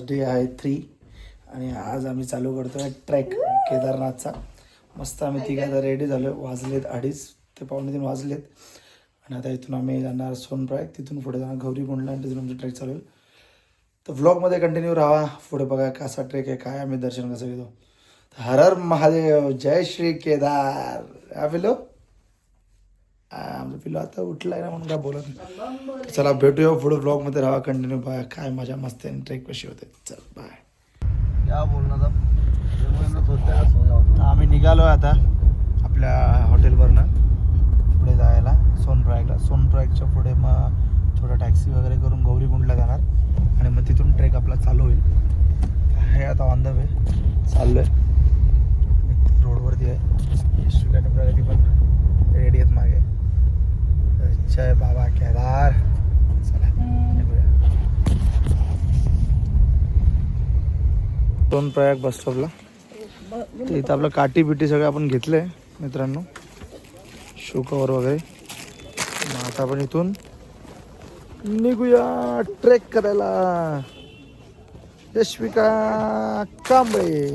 Day आहे 3 आणि आज आम्ही चालू करतोय ट्रॅक केदारनाथचा. मस्त आम्ही तिघं आता रेडी झालो. वाजलेत 2:30 ते 2:45 वाजलेत आणि आता इथून आम्ही जाणार सोनप्रयाग, तिथून पुढे जाणार गौरीकुंडला आणि तिथून आमचं ट्रेक चालू होईल. तर व्लॉगमध्ये कंटिन्यू राहा, पुढे बघा कसा ट्रेक आहे, काय आम्ही दर्शन कसं घेतो. हर हर महादेव, जय श्री केदार. हा पिलो आमचं पिलो आता उठलाय ना म्हणून काय बोलत नाही. चला भेटूया पुढे व्लॉगमध्ये, राहा कंटिन्यू, बघा काय मजा मस्त आहे, ट्रेक कशी होते. चल बाय. क्या बोलना था, आम्ही निघालो आता आपल्या हॉटेलवरनं पुढे जायला सोनप्रयागला. सोनप्रयागच्या पुढे मग थोडं टॅक्सी वगैरे करून गौरीकुंडला जाणार आणि मग तिथून ट्रेक आपला चालू होईल. आहे आता ऑन द वे चाललो आहे, रोडवरती आहे. यशवी आणि प्रगती पण रेडी आहेत मागे. जय बाबा केदार. चला निघूया सोनप्रयाग बस स्टॉपला. तर इथं आपलं काठी बिटी सगळं आपण घेतलंय मित्रांनो, शू कवर वगैरे. मग आता आपण इथून निघूया ट्रेक करायला. यशविका कांबळे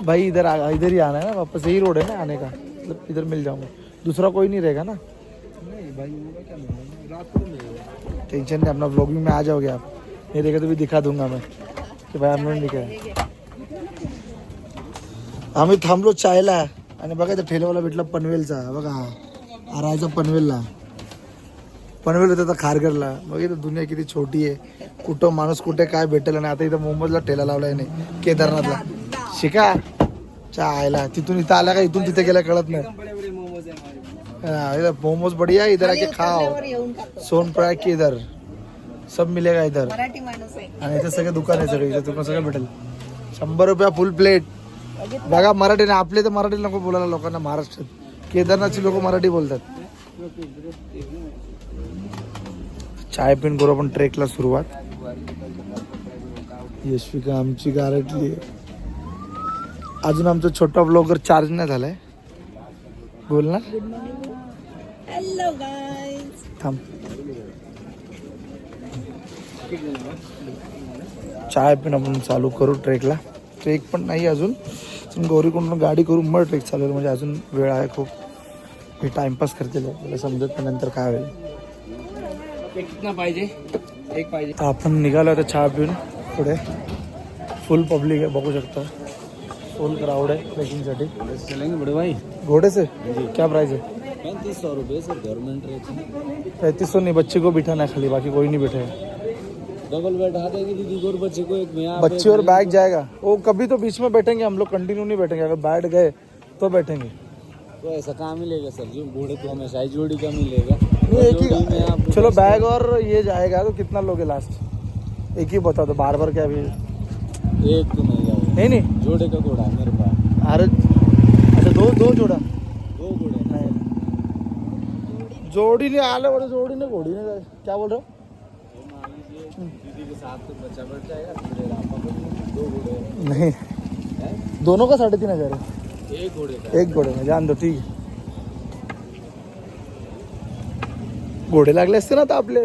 भाई इधर ही आना है ना वापस, यही रोड है ना आने का, मतलब इधर मिल जाऊंगा, दूसरा कोई नहीं रहेगा ना. नहीं भाई वो क्या मिलेगा, रात को मिलेगा. टेंशन नहीं, अपना व्लॉगिंग में आ जाओगे आप. नहीं रहेगा तो भी दिखा दूंगा मैं कि भाई हमने निघा. आम्ही थांबलो चायला आणि बघा इथं ठेल्यावाला भेटला पनवेलचा. बघा हा राहायचा पनवेलला. पनवेल होतं तर खारघरला. बघ इथं दुनिया किती छोटी आहे, कुठं माणूस कुठे काय भेटेल. आणि आता इथं मोमोजला ठेला लावलाय नाही केदारनाथला. शिका चायला, तिथून इथं आला का इथून तिथे गेला कळत नाही. इधर मोमोज बढ़िया, इधर आके खाओ. सोनप्रयाग के इधर सब मिलेगा इधर. आणि इथे सगळे दुकान आहे, सगळे इथे तुम्हाला सगळं भेटेल. 100 रुपया फुल प्लेट. बघा मराठी नाही, आपले तर मराठी नको बोलायला लोकांना महाराष्ट्रात. केदारनाथची लोक मराठी बोलतात. चाय पिऊन करू आपण ट्रेकला सुरुवात. यशविका आमची गारटली. अजून आमचा छोटा ब्लॉगर चार्ज नाही झालाय. बोल ना. Hello guys. थांब. चाय पिऊन आपण चालू करू ट्रेकला. ट्रेक पण नाही अजून, गौरीकुंडून गाडी करू मग ट्रेक चालू होईल. म्हणजे अजून वेळ आहे खूप. हे टाइमपास करतील, मला समजत नाही नंतर काय होईल. कितना पाहिजे, एक पाहिजे. आपण निघालो आता चहा पिऊन पुढे. फुल पब्लिक आहे, बघू शकता. फुल क्राउड है ट्रेकिंगसाठी. चलेंगे बड़े भाई. घोड़े से क्या प्राइस है? 3500 रुपये सर, गवर्नमेंट रेट है. 3500 नहीं, बच्चे को बिठाना है खाली, बाकी कोई नहीं बैठे. डबल बैठा देंगे दीदी और बच्चे को, एक में बच्चे और बैग जाएगा. वो कभी तो बीच में बैठेंगे, हम लोग कंटिन्यू नहीं बैठेंगे. अगर बैठ गए तो बैठेंगे. तो ऐसा कहाँ मिलेगा सर, जो बूढ़े को हमेशा ही जोड़ी का मिलेगा. नहीं एक ही. चलो बैग और ये जाएगा तो कितना लोगे लास्ट? एक ही बता दो, बार बार क्या अभी. एक तो नहीं जाएगा. नहीं नहीं, जोड़े का घोड़ा है मेरे पास. अरे अच्छा दो जोड़ा. 2 घोड़े नहीं जोड़ी नहीं आले वाले, जोड़ी नहीं घोड़ी नहीं. क्या बोल रहे हो? दीदी के साथ तो बच्चा बैठ जाएगा, फिर आपका 2 घोड़े. नहीं, दोनों का 3500 है. एक घोड़े का. एक घोडे में जान दो. ठीक आहे. घोडे लागले असते ना आता आपले.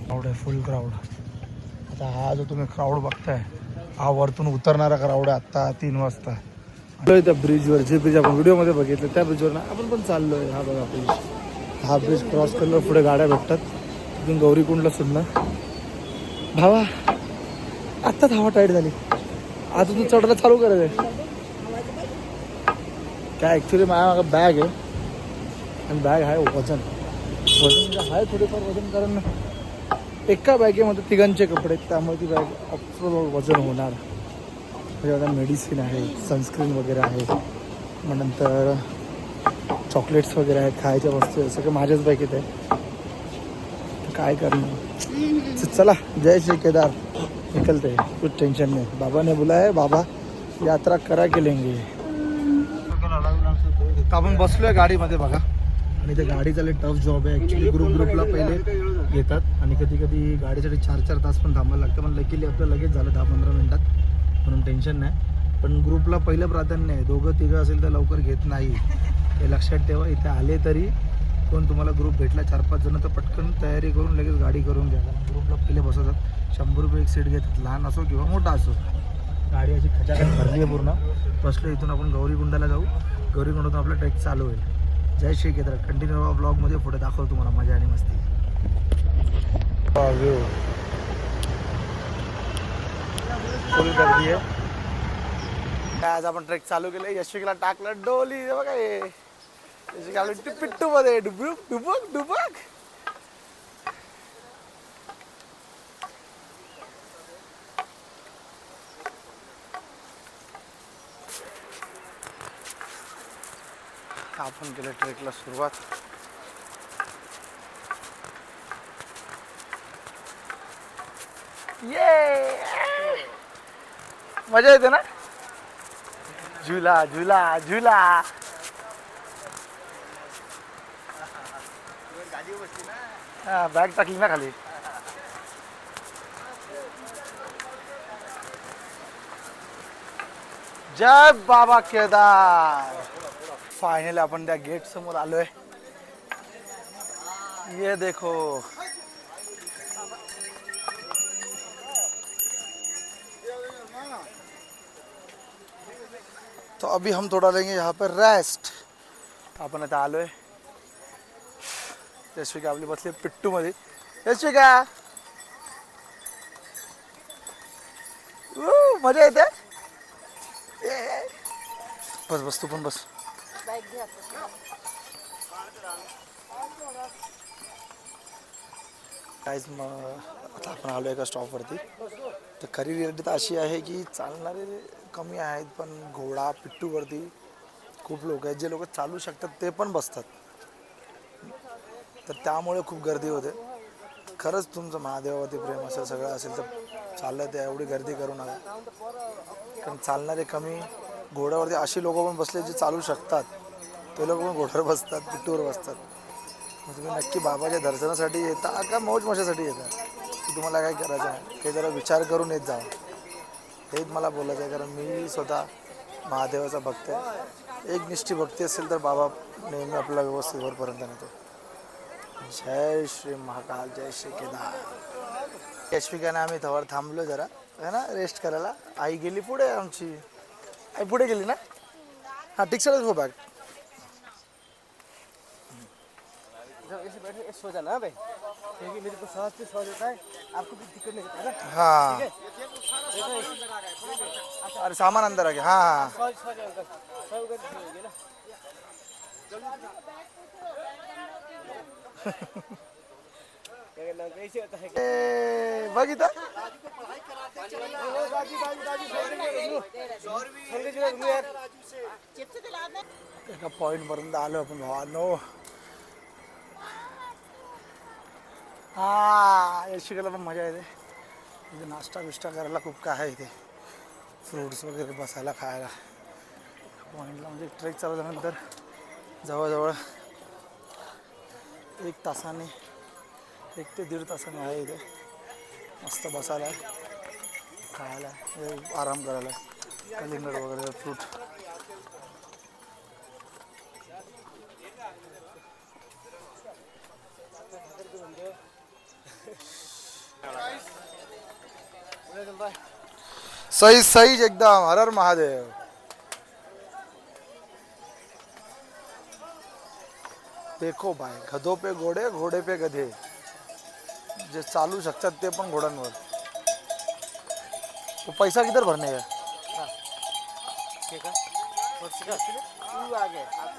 क्राऊड आहे, फुल क्राऊड. आता हा जो तुम्ही क्राऊड बघताय, हा वरतून उतरणारा क्राऊड आहे. आत्ता 3 वाजता त्या ब्रिजवर, जे ब्रिज आपण व्हिडिओमध्ये बघितलं त्या ब्रिजवर ना आपण पण चाललोय. हा बघा ब्रिज. हा ब्रिज क्रॉस केल्यावर पुढे गाड्या भेटतात. तिथून गौरीकुंडला सुद्धा. भावा आत्ताच हवा टाईट झाली, आता तू चढायला चालू करायचं. काय ॲक्च्युली माझ्या बॅग आहे आणि बॅग आहे वजन आहे थोडेफार वजन, कारण एका बॅगेमध्ये तिघांचे कपडे, त्यामुळे ती बॅग अप्रोल वजन होणार. म्हणजे आता मेडिसिन आहे, सनस्क्रीन वगैरे आहे, मग नंतर चॉकलेट्स वगैरे आहेत, खायच्या वस्तू आहे, सगळं माझ्याच बॅगेत आहे. काय करणार. चला जय श्री केदार, निकलते हैं, कुछ टेंशन नहीं. बाबा ने बुलाया है, बाबा यात्रा करा के लेंगे. आपण बसलोय गाडीमध्ये बघा. आणि ते गाडीचा लय टफ जॉब आहे ॲक्च्युली. ग्रुपला पहिले घेतात आणि कधी कधी गाडीसाठी 4-4 तास पण थांबायला लागतं. पण लकीली आपलं लगेच झालं 10-15 मिनिटात, म्हणून टेन्शन नाही. पण ग्रुपला पहिलं प्राधान्य आहे. 2-3 असेल तर लवकर घेत नाही. हे लक्षात ठेवा. इथे आले तरी कोण तुम्हाला ग्रुप भेटला 4-5 जण तर पटकन तयारी करून लगेच गाडी करून घ्या. कारण ग्रुपला पहिले बसवतात, 100 रुपये एक सीट घेतात, लहान असो किंवा मोठा असो. गाडी अशी खचाखच भरली आहे पूर्ण. बसलो. इथून आपण गौरीकुंडाला जाऊ. गौरीकुंडातून आपला ट्रेक चालू होईल. जय श्री केदार. कंटिन्यू ब्लॉगमध्ये पुढे दाखवतो तुम्हाला मजा आणि मस्ती. फुल गर्दी आहे. आज आपण ट्रेक चालू केलं. यशविकला टाकलं डोली बघा. हे पिट्टू मध्ये डुबुक डुबुक डुबुक. आपण केलं ट्रेकला सुरुवात. ये मजा येते ना. झुला झुला झुला. हा बॅग टाकली ना खाली. जय बाबा केदार. फायनली आपण त्या गेट समोर आलोय. ये देखो. तो अभी हम थोड़ा लेंगे यहाँ पर रेस्ट. आपण आता आलोय. यशविका आपली बसली पिट्टू मध्ये. यशविका मजा येते. बस बस तू पण बस. काहीच आता आपण आलो एका स्टॉपवरती. तर खरी रियालिटी तर अशी आहे की चालणारे कमी आहेत, पण घोडा पिट्टूवरती खूप लोक आहेत. जे लोक चालू शकतात ते पण बसतात. तर त्यामुळे खूप गर्दी होते. खरंच तुमचं महादेवावरती प्रेम असेल, सगळं असेल तर चाललं ते एवढी गर्दी करू नका. कारण चालणारे कमी. घोड्यावरती अशी लोक पण बसले जे चालू शकतात, ते लोक पण घोड्यावर बसतात, पिट्टूवर बसतात. मग तुम्ही नक्की बाबाच्या दर्शनासाठी येता का मौज मशासाठी येता, की तुम्हाला काय करायचं आहे हे जरा विचार करून येत जावं. हेच मला बोलायचं आहे. कारण मी स्वतः महादेवाचा भक्त आहे. एक निष्ठी भक्ती असेल तर बाबा नेहमी आपल्याला व्यवस्थित वरपर्यंत नेतो. जय श्री महाकाल. जय श्री केदार. यशविकाने आम्ही थोडं थांबलो जरा है ना रेस्ट करायला. आई गेली पुढे. आमची आई पुढे गेली ना. हां ठीक सर हो बॅग. ऐसे बैठे सो जाना भाई, क्योंकि मेरे को सांस पे सो जाता है, आपको भी दिक्कत नहीं होता है. हाँ अरे सामान अंदर आ गया. हाँ सो जाओ अंकल, सो उधर होगी ना. क्या नाम कैसे होता है. बघितलं. एका पॉइंट पर्यंत आलो आपण भावानो. हा यशिकाला पण मजा येते. म्हणजे नाश्ता बिष्टा करायला खूप काय आहे इथे. फ्रूट्स वगैरे बसायला खायला. पॉईंटला म्हणजे ट्रेक चालू झाल्यानंतर जवळजवळ 1 तासाने 1 ते 1.5 तासाने आहे इथे. मस्त बसायला खायला आराम करायला. कलिंगड वगैरे फ्रूट. सही सही एकदम. हर हर महादेव. देखो भाई, गधों पे घोडे, घोडे पे गधे. जे चालू शकतात ते पण घोड्यांवर. तो पैसा किधर भरने का.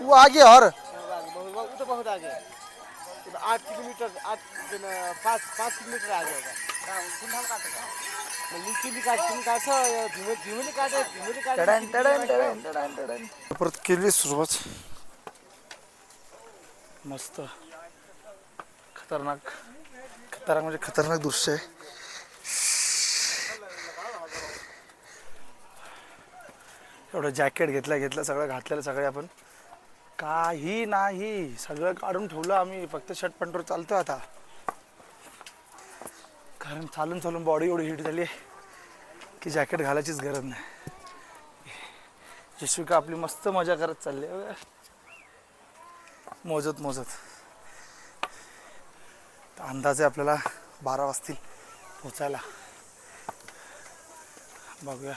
वो आगे और वो तो बहुत आगे, 8 किलोमीटर 5 किलोमीटर आगे होगा. परत केली सुरुवात. मस्त खतरनाक खतरनाक म्हणजे खतरनाक दृश्य आहे. एवढं जॅकेट घेतलं सगळं घातलेलं सगळे आपण. काही नाही सगळं काढून ठेवलं आम्ही. फक्त शर्ट पॅन्टवर चालतो आता. कारण चालून बॉडी एवढी हीट झाली आहे की जॅकेट घालायचीच गरज नाही. यशविका आपली मस्त मजा करत चालली. मोजत तर अंदाजे आपल्याला 12 वाजतील पोचायला. बघूया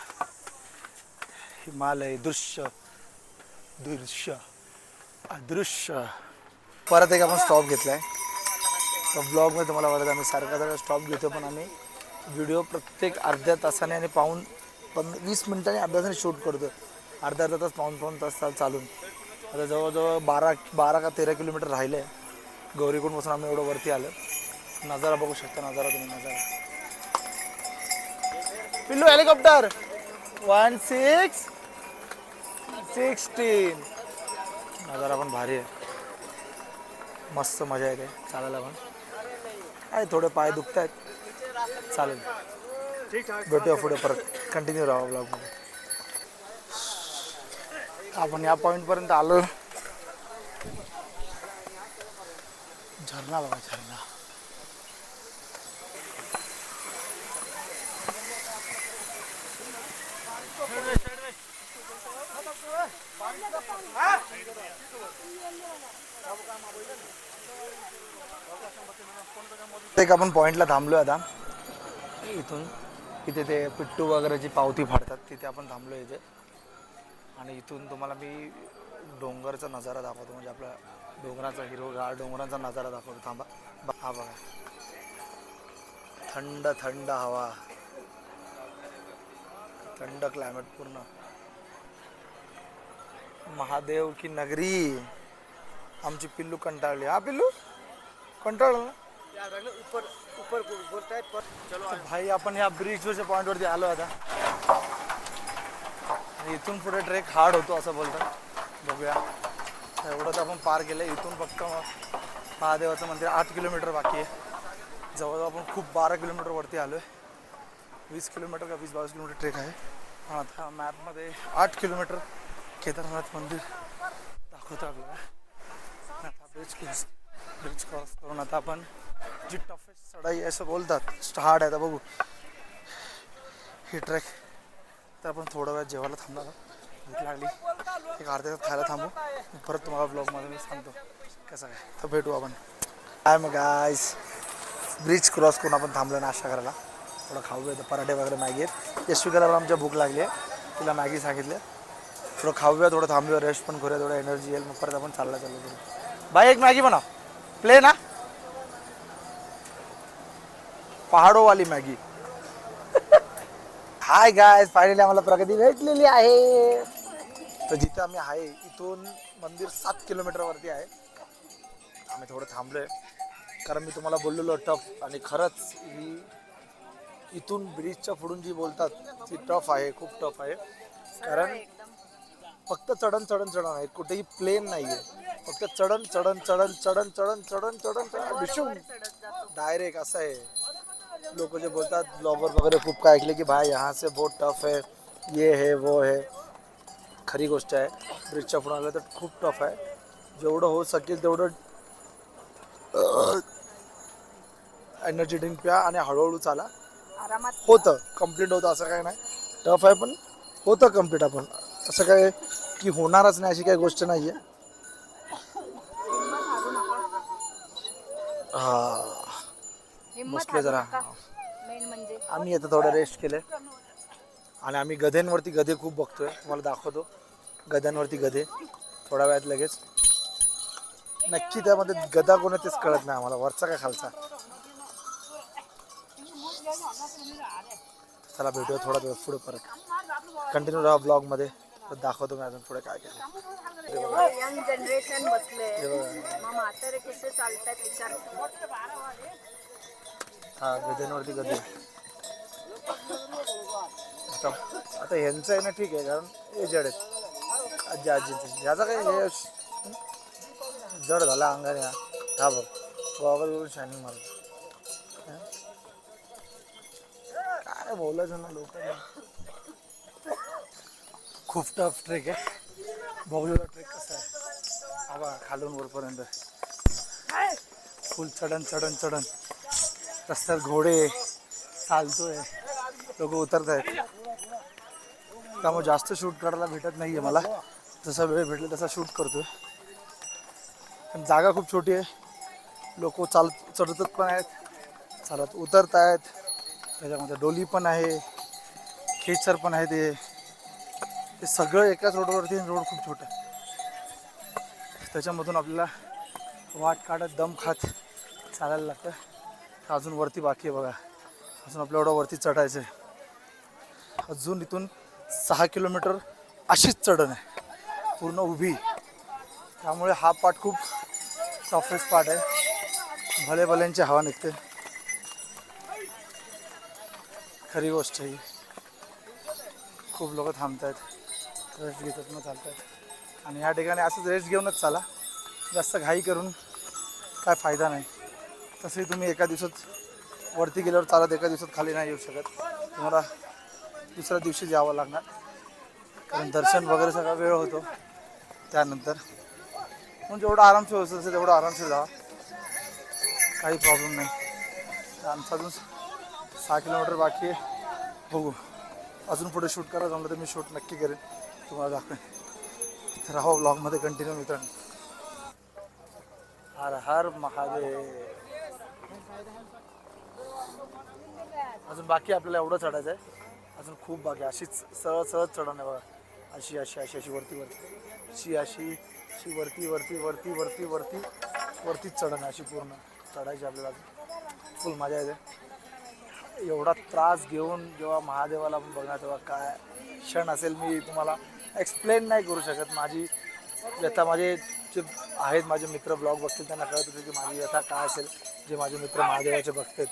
हिमालय दृश्य अदृश्य. परत एक आपण स्टॉप घेतलाय. तर ब्लॉगमध्ये तुम्हाला वाटत आम्ही सारखा स्टॉप घेतो, पण आम्ही व्हिडिओ प्रत्येक अर्ध्या तासाने आणि 20 मिनिटांनी अर्ध्या तासाने शूट करतो. अर्धा तास पाऊण तास चालून. आता जवळजवळ 12 का 13 किलोमीटर राहिले आहे गौरीकुंडपासून. आम्ही एवढं वरती आलो. नजारा बघू शकता. नजारा तुम्ही नजारा. पिल्लू हेलिकॉप्टर 16 नजारा पण भारी आहे. मस्त मजा येते चालायला पण. आहे थोडे पाय दुखत आहेत. चालेल भेटूया पुढे परत. कंटिन्यू राहा ब्लॉगमध्ये. आपण या पॉईंटपर्यंत आलो. झरणा बघा झरणा. एक आपण पॉइंटला थांबलोय आता. इथून इथे ते पिट्टू वगैरेची पावती फाडतात तिथे आपण थांबलो इथे. आणि इथून तुम्हाला मी डोंगरचा नजारा दाखवतो. म्हणजे आपला डोंगराचा हिरवगार डोंगराचा नजारा दाखवतो. थांबा. हा बघा थंड थंड हवा, थंड क्लायमेट पूर्ण. महादेव की नगरी. आमची पिल्लू कंटाळली. हा पिल्लू कंटाळलं ना. ऊपर बोलता है चलो. भाई आपण या ब्रिजवरच्या पॉईंटवरती आलो आता. आणि इथून पुढे ट्रेक हार्ड होतो असं बोलतात. बघूया. एवढं तर आपण पार केलं. इथून फक्त महादेवाचं मंदिर 8 किलोमीटर बाकी आहे. जवळजवळ आपण खूप 12 किलोमीटर वरती आलो आहे. 20 किलोमीटर का 20-22 किलोमीटर ट्रेक आहे. आता मॅपमध्ये 8 किलोमीटर केदारनाथ मंदिर दाखवतो आपल्याला. आता ब्रिज क्रॉस करून आता आपण जी टफेस्ट चढाई असं बोलतात हार्ड आहे. आता बघू ही ट्रेक. तर आपण थोडा वेळ जेवायला थांबणार. भूक लागली. एक अर्ध्या तास खायला थांबू. परत तुम्हाला ब्लॉगमध्ये मी सांगतो कसं काय. तर भेटू आपण. काय मग गाईस ब्रिज क्रॉस करून आपण थांबलो नाश्ता करायला. थोडं खाऊ येतं. पराठे वगैरे मॅगी आहेत. यशविकाला पण आमच्या भूक लागली आहे. तिला मॅगी सांगितलं. थोडं खाऊया थोडं थांबूया रेस्ट पण करूया. थोडं एनर्जी येईल. मग परत आपण चाललो करू. भाई एक मॅगी बनव प्लेन. हा पहाडो वाली मॅगी. हाय गायस फायनली आम्हाला प्रगती भेटलेली आहे. तर जिथे आम्ही आहे इथून मंदिर 7 किलोमीटर वरती आहे. आम्ही थोडं थांबलोय कारण मी तुम्हाला बोललेलो टफ. आणि खरंच ही इथून ब्रिजच्या पुढून जी बोलतात ती टफ आहे. खूप टफ आहे. कारण फक्त चढण आहे. कुठेही प्लेन नाही आहे. फक्त चढण डायरेक्ट असं आहे. लोक जे बोलतात ब्लॉगर वगैरे खूप काय ऐकले की भाई यहाँ से बहुत टफ है, ये है वो है. खरी गोष्ट आहे. ब्रिजच्या पुढे आलं तर खूप टफ आहे. जेवढं होऊ शकेल तेवढं एनर्जी ड्रिंक प्या आणि हळूहळू चाला. होतं कम्प्लीट होतं असं काय नाही. टफ आहे पण होतं कम्प्लीट. आपण असं काय की होणारच नाही अशी काही गोष्ट नाही आहे. हा बसले जरा. आम्ही आता थोडं रेस्ट केले. आणि आम्ही गधेंवरती गधे खूप बघतोय. तुम्हाला दाखवतो गध्यांवरती गधे थोड्या वेळात लगेच. नक्की त्यामध्ये गधा कोण तेच कळत नाही आम्हाला. वरचा का खालचा. चला भेटूया थोडा दिवस पुढे परत. कंटिन्यू राहा ब्लॉगमध्ये. दाखवतो मी अजून पुढे काय केलं. यंग जनरेशन बसले. मग म्हातारे कसे चालतात विचार. हा गध्यांवरती गधे. आता ह्यांचं आहे ना ठीक आहे कारण हे जड आहेत आजी आजींचे. ह्याचा काही हे जड झाला अंगाने. हा बघ गॉगल शायनिंग मारतो. काय बोलायचं ना लोकांना. खूप टफ ट्रेक आहे. बघूया ट्रेक कसा आहे. हा बघा खालून वरपर्यंत फुल चढण. रस्त्यात घोडे चालतोय. लोक उतरत आहेत. त्यामुळे जास्त शूट करायला भेटत नाहीये मला. जसा वेळ भेटला तसा शूट करतोय. आणि जागा खूप छोटी आहे. लोक चालत चढतच पण आहेत, चालत उतरत आहेत. त्याच्यामध्ये डोली पण आहे, खेचर पण आहे. ते सगळं एकाच रोडवरती. रोड खूप छोटा आहे. त्याच्यामधून आपल्याला वाट काढत दम खात चालायला लागतं. अजून वरती बाकी आहे बघा. अजून आपल्या एवढं वरती चढायचं आहे. अजून इथून 6 किलोमीटर अशीच चढण आहे, पूर्ण उभी. त्यामुळे हा पार्ट खूप टफेस्ट पार्ट आहे. भले भल्यांची हवा निघते, खरी गोष्ट ही. खूप लोक थांबत आहेत, रेस्ट घेतात मग चालत आहेत. आणि ह्या ठिकाणी असंच रेस्ट घेऊनच चाला, जास्त घाई करून काय फायदा नाही. तसंही तुम्ही एका दिवसात वरती गेल्यावर चालत एका दिवसात खाली नाही येऊ शकत. तुम्हाला दुसऱ्या दिवशी यावं लागणार, कारण दर्शन वगैरे सगळा वेळ होतो त्यानंतर. म्हणून जेवढं आरामशीर होतं असेल तेवढं आरामशीर जावा, काही प्रॉब्लेम नाही. आमचं अजून 6 किलोमीटर बाकी आहे. बघू, अजून पुढे शूट करा जमलं तर मी शूट नक्की करेन, तुम्हाला दाखवेन. तर राहा ब्लॉगमध्ये कंटिन्यू मित्रांनो. हर हर महादेव. अजून बाकी आपल्याला एवढं चढायचं आहे, अजून खूप बाकी. अशीच सरळ सरळ चढण आहे बघा. अशी अशी अशी अशी वरती वरती अशी अशी अशी वरती वरती वरती वरती वरती वरतीच चढण आहे. अशी पूर्ण चढायची आपल्याला. अजून फुल मजा येते. एवढा त्रास घेऊन जेव्हा महादेवाला आपण बघणार तेव्हा काय क्षण असेल मी तुम्हाला एक्सप्लेन नाही करू शकत. माझी व्यथा, माझे जे आहेत माझे मित्र ब्लॉग बघतील त्यांना कळत होते की माझी व्यथा काय असेल. जे माझे मित्र महादेवाचे बघतात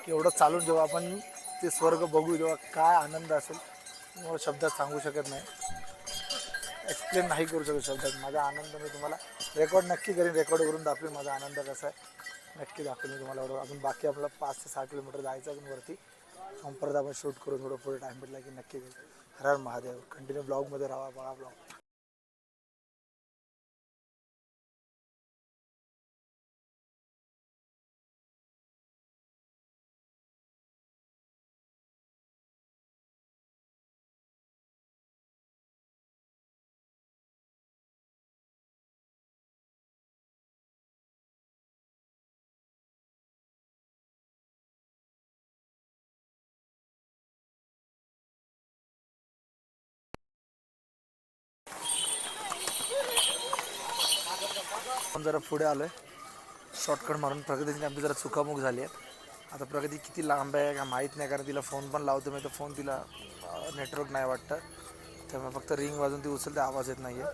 की एवढं चालून जेव्हा आपण ते स्वर्ग बघू तेव्हा काय आनंद असेल, मला शब्दात सांगू शकत नाही, एक्सप्लेन नाही करू शकत शब्दात. माझा आनंद मी तुम्हाला रेकॉर्ड नक्की करेन, रेकॉर्ड करून दाखवेन माझा आनंद कसा आहे, नक्की दाखवेन मी तुम्हाला. एवढं अजून बाकी आपलं 5 ते 6 किलोमीटर जायचं अजून वरती. परत आपण शूट करून थोडं पुढे टाईम भेटला की नक्की करेन. हर हर महादेव. कंटिन्यू ब्लॉगमध्ये राहा, बघा ब्लॉग. आपण जरा पुढे आलो आहे, शॉर्टकट मारून. प्रगतीची आपली जरा चुकामुक झाली आहे. आता प्रगती किती लांब आहे का माहीत नाही, कारण तिला फोन पण लावतो मी तर फोन तिला नेटवर्क नाही वाटतं. त्यामुळे फक्त रिंग वाजून ती उचलते, आवाज येत नाही आहे.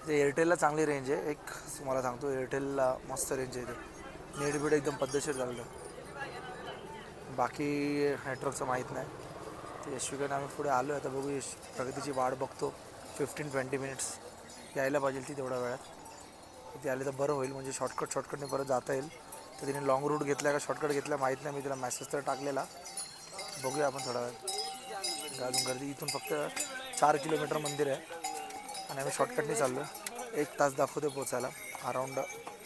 ते एअरटेलला चांगली रेंज आहे, एक तुम्हाला सांगतो, एअरटेलला मस्त रेंज आहे. ते नेट बीट एकदम पद्धतशीर चाललं. बाकी नेटवर्कचं माहीत नाही. ते यशविकाने आम्ही पुढे आलो आहे. आता बघू, प्रगतीची वाट बघतो. 15-20 मिनिट्स यायला पाहिजे ती तेवढ्या वेळात. ते आले तर बरं होईल, म्हणजे शॉर्टकटने परत जाता येईल. तर तिने लॉंग रूट घेतला का शॉर्टकट घेतला माहीत नाही, मी तिला मेसेज तर टाकलेला. बघूया आपण थोडा वेळ. अजून गर्दी. इथून फक्त 4 किलोमीटर मंदिर आहे आणि आम्ही शॉर्टकटने चाललो. 1 तास दाखवते पोचायला. अराऊंड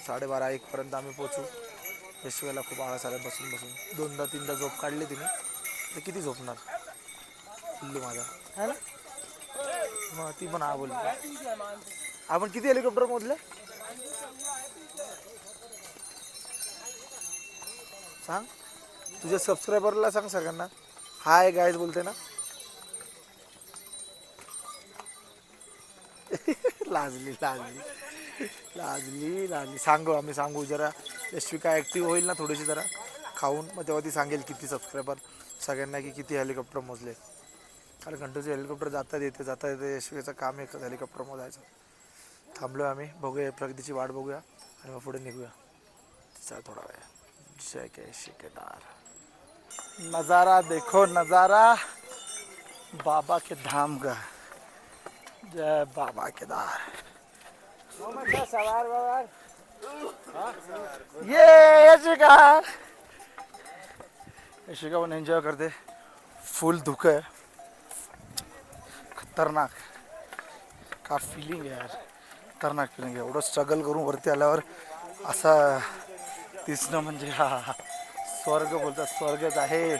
12:30-1पर्यंत आम्ही पोचू. यशवेला खूप आळस आला बसून बसून. 2दा-3दा झोप काढली तिने, तर किती झोपणार पिल्लू माझा है ना. मग ती पण हा बोलली. आपण किती हेलिकॉप्टर मोजले सांग, तुझ्या सबस्क्रायबरला सांग सगळ्यांना. हाय गाईज बोलते ना. लाजली लाजली लाजली लाजली. सांगू, आम्ही सांगू जरा. यशविका ॲक्टिव्ह होईल ना थोडीशी जरा खाऊन, मग तेव्हा ती सांगेल किती सबस्क्रायबर सगळ्यांना, की किती हेलिकॉप्टर मोजले. कारण कंटिन्यू हेलिकॉप्टर जातात येते. यशविकाचं काम आहे हेलिकॉप्टर मोजायचं. थांबलो आम्ही, बघूया प्रगतीची वाट बघूया आणि मग पुढे निघूया. चला थोडा वेळ. जय केदार. नज़ारा देखो नज़ारा बाबा के धाम का. जय बाबा केदार. ये यशिका पण एन्जॉय करते. फुल धुकं आहे, खतरनाक. का फिलिंग आहे यार, खतरनाक फिलिंग आहे. एवढं स्ट्रगल करून वरती आल्यावर असा दिसणं म्हणजे हा स्वर्ग बोलतात, स्वर्गच आहे.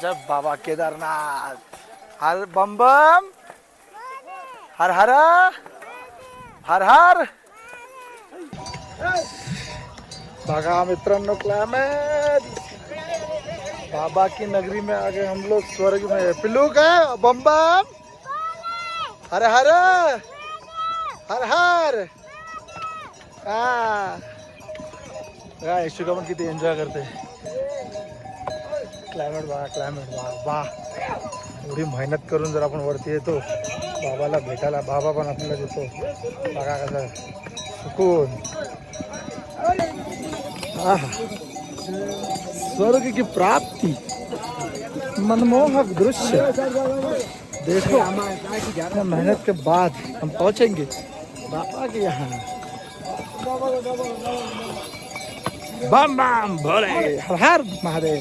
जय बाबा केदारनाथ. हर बम बम, हर हर हर हर बघा मित्रांनो क्लाइमेट बाबा की नगरी में आ गए हम लोग स्वर्ग में पिल्लू का बम बम हर हर हर हर यशू का पण किती एन्जॉय करते क्लायमेट बघा क्लायमेट वा एवढी मेहनत करून जर आपण वरती येतो बाबाला भेटायला बाबा पण आपल्याला देतो बघा कसं सुकून स्वर्ग की प्राप्ति मनमोहक दृश्य देखो मेहनत के बाद हम पहुंचेंगे बाबा के यहाँ बम बम भोले हर हर महादेव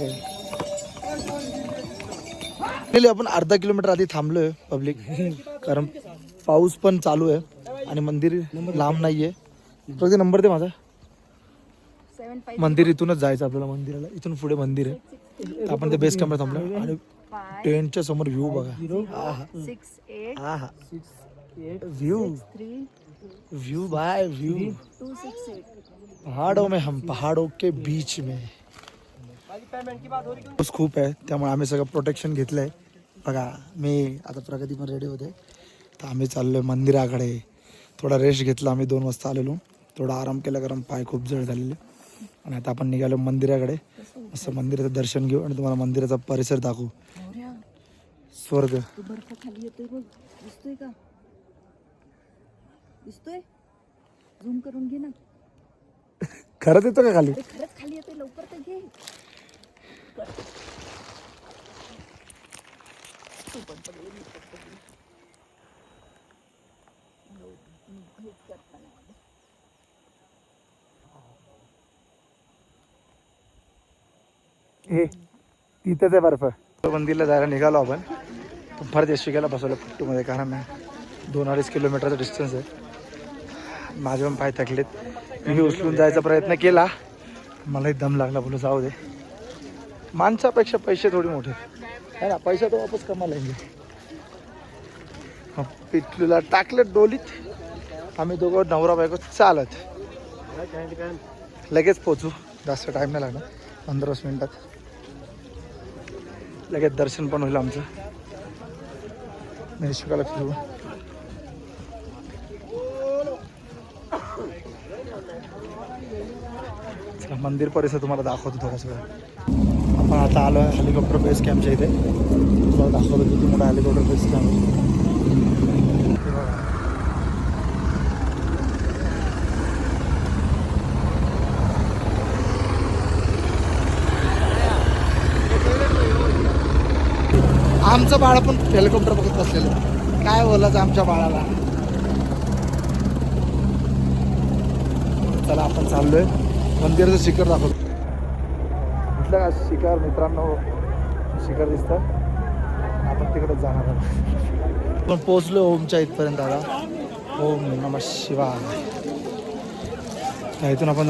आपण अर्धा किलोमीटर आधी थांबलोय पब्लिक कारण पाऊस पण चालू आहे आणि मंदिर लांब नाहीये प्रगती नंबर दे माझा मंदिर इथूनच जायचं आपल्याला मंदिराला इथून पुढे मंदिर आहे आपण ते बेस कॅमेरा थांबलो आणि टेंटच्या समोर व्ह्यू बघा व्यू बाय व्यू पहाड़ों में हम पहाड़ों के बीच में पाऊस खूप आहे त्यामुळे आम्ही सगळं प्रोटेक्शन घेतलंय बघा मी आता प्रगती पण रेडी होते तर आम्ही चाललोय मंदिराकडे थोडा रेस्ट घेतला आम्ही 2 वाजता आलेलो थोडा आराम केला कारण पाय खूप जड झालेले आणि आता आपण निघालो मंदिराकडे असं मंदिराचं दर्शन घेऊ आणि तुम्हाला मंदिराचा परिसर दाखवू स्वर्ग बर्फ खाली येतोय बघ दिसतोय का दिसतोय झूम करून घे ना खरंच येतो का खाली खरंच खाली येतोय लवकर तर घे तिथेच आहे बर्फ मंदिरला जायला निघालो आपण फार यशविकाला बसवलं पट्टूमध्ये कारण 2-2.5 किलोमीटरचा डिस्टन्स आहे माझे पण पाय थकलेत मी उचलून जायचा प्रयत्न केला मलाही दम लागला बोलू जाऊ दे माणसापेक्षा पैसे थोडे मोठे आहे ना पैसा तो वापस कमा लेंगे पिटलूला टाकलं डोलीत आम्ही दोघं नवरा बायको चालत लगेच पोचू जास्त टाईम नाही लागणार 15-20 मिनिटात लगेच दर्शन पण होईल आमचं यशविकाला फिरू मंदिर परिसर तुम्हाला दाखवतो थोडासा वेळ आपण आता आलो आहे हेलिकॉप्टर बेस कॅम्पच्या इथे तुम्हाला दाखवतो किती मोठा हेलिकॉप्टर बेस कॅम्प आमचं बाळ पण हेलिकॉप्टर बघत बसलेलं काय बोलायचं आमच्या बाळाला चला आपण चाललोय मंदिराचं शिखर दाखवतो म्हटलं का शिखर मित्रांनो शिखर दिसतं आपण तिकडेच जाणार आहोत पण पोचलो ओमच्या इथपर्यंत आता ओम नमः शिवाय इथून आपण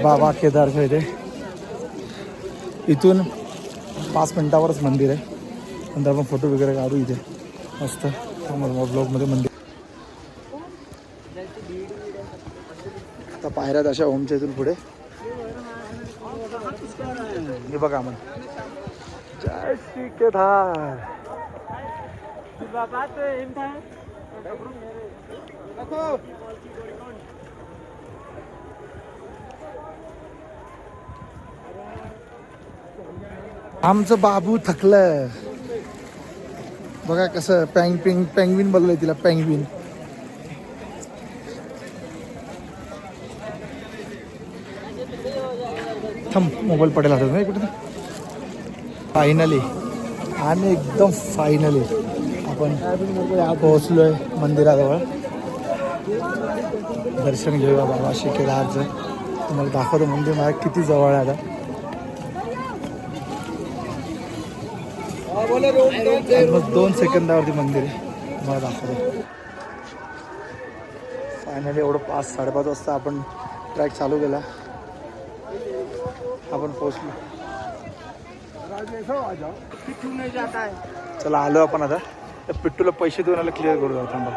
बाबा केदारच्या इथे इथून 5 मिनिटावरच मंदिर आहे नंतर आपण फोटो वगैरे काढू इथे मस्त ब्लॉगमध्ये मंदिर आता पायऱ्यात अशा ओमच्या इथून पुढे हे बघा आपण जय श्री केदार आमचं बाबू थकलं बघा कसं पेंग्विन बोललंय तिला पेंग्विन थांब मोबाईल पडेल हातात नाही कुठे फायनली आणि एकदम फायनली आपण पोहोचलोय मंदिराजवळ दर्शन घेऊया बाबा श्री केदारचं तुम्हाला दाखवतो मंदिर मला किती जवळ आहे आता 2 सेकंदावरती मंदिर आहे मला दाखवतो फायनली एवढं 5-5:30 वाजता आपण ट्रॅक चालू केला आपण पोहोचलो चला आलो आपण आता पिट्टूला पैसे देऊन आला क्लिअर करू थांबा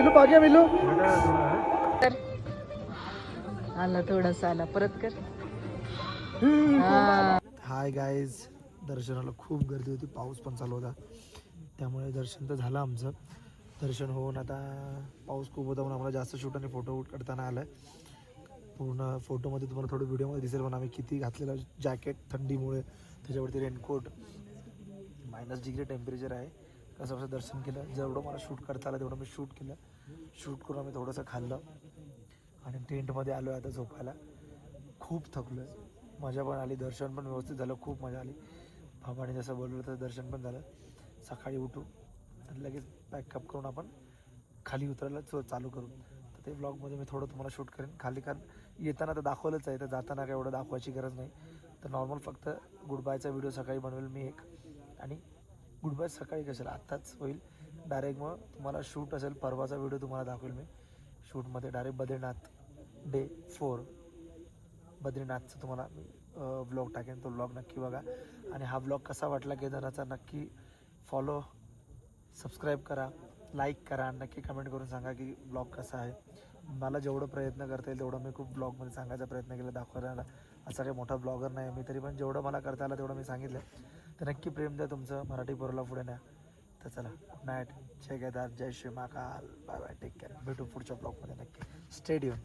मिलू पाग्या मिलू तर आला थोडासा आला परत कर हाय गाईज, दर्शनाला खूप गर्दी होती, पाऊस पण चालू होता, त्यामुळे दर्शन तर झालं आमचं. दर्शन होऊन आता पाऊस खूप होता म्हणून आम्हाला जास्त शूट आणि फोटो वूट करताना आलं आहे. पूर्ण फोटोमध्ये तुम्हाला थोडं व्हिडिओमध्ये दिसेल पण आम्ही किती घातलेलं जॅकेट थंडीमुळे, त्याच्यावरती रेनकोट, -डिग्री टेम्परेचर आहे. कसं कसं दर्शन केलं, जेवढं मला शूट करता आलं तेवढं मी शूट केलं. शूट करून आम्ही थोडंसं खाल्लं आणि टेंटमध्ये आलो आहे आता झोपायला. खूप थकलो आहे, मजा पण आली, दर्शन पण व्यवस्थित झालं, खूप मजा आली. बाबाने जसं बोलवलं तर दर्शन पण झालं. सकाळी उठू आणि लगेच पॅकअप करून आपण खाली उतरायला चालू करू. तर ते ब्लॉगमध्ये मी थोडं तुम्हाला शूट करेन खाली, कारण येताना तर दाखवलंच आहे, तर जाताना काय एवढं दाखवायची गरज नाही. तर नॉर्मल फक्त गुड बायचा व्हिडिओ सकाळी बनवेल मी एक, आणि गुड बाय सकाळी कशाला आत्ताच होईल डायरेक्ट. मग तुम्हाला शूट असेल परवाचा व्हिडिओ तुम्हाला दाखवेल मी. शूटमध्ये डायरेक्ट बद्रीनाथ डे 4 बद्रीनाथचं तुम्हाला मी व्लॉग टाकेन, तो व्लॉग नक्की बघा. आणि हा व्लॉग कसा वाटला केदारनाथचा नक्की फॉलो, सबस्क्राईब करा, लाईक करा, नक्की कमेंट करून सांगा की ब्लॉग कसा आहे. मला जेवढं प्रयत्न करता येईल तेवढं मी खूप ब्लॉगमध्ये सांगायचा प्रयत्न केला, दाखवायला. असा काही मोठा ब्लॉगर नाही मी, तरी पण जेवढं मला करता आलं तेवढं मी सांगितलं. तर नक्की प्रेम द्या तुमचं, मराठी पोराला पुढे न्या. तर चला, गुड नाईट, जय केदार, जय Shri Mahakal, bye bye, take care. भेटू पुढच्या ब्लॉगमध्ये नक्की. Stay tune.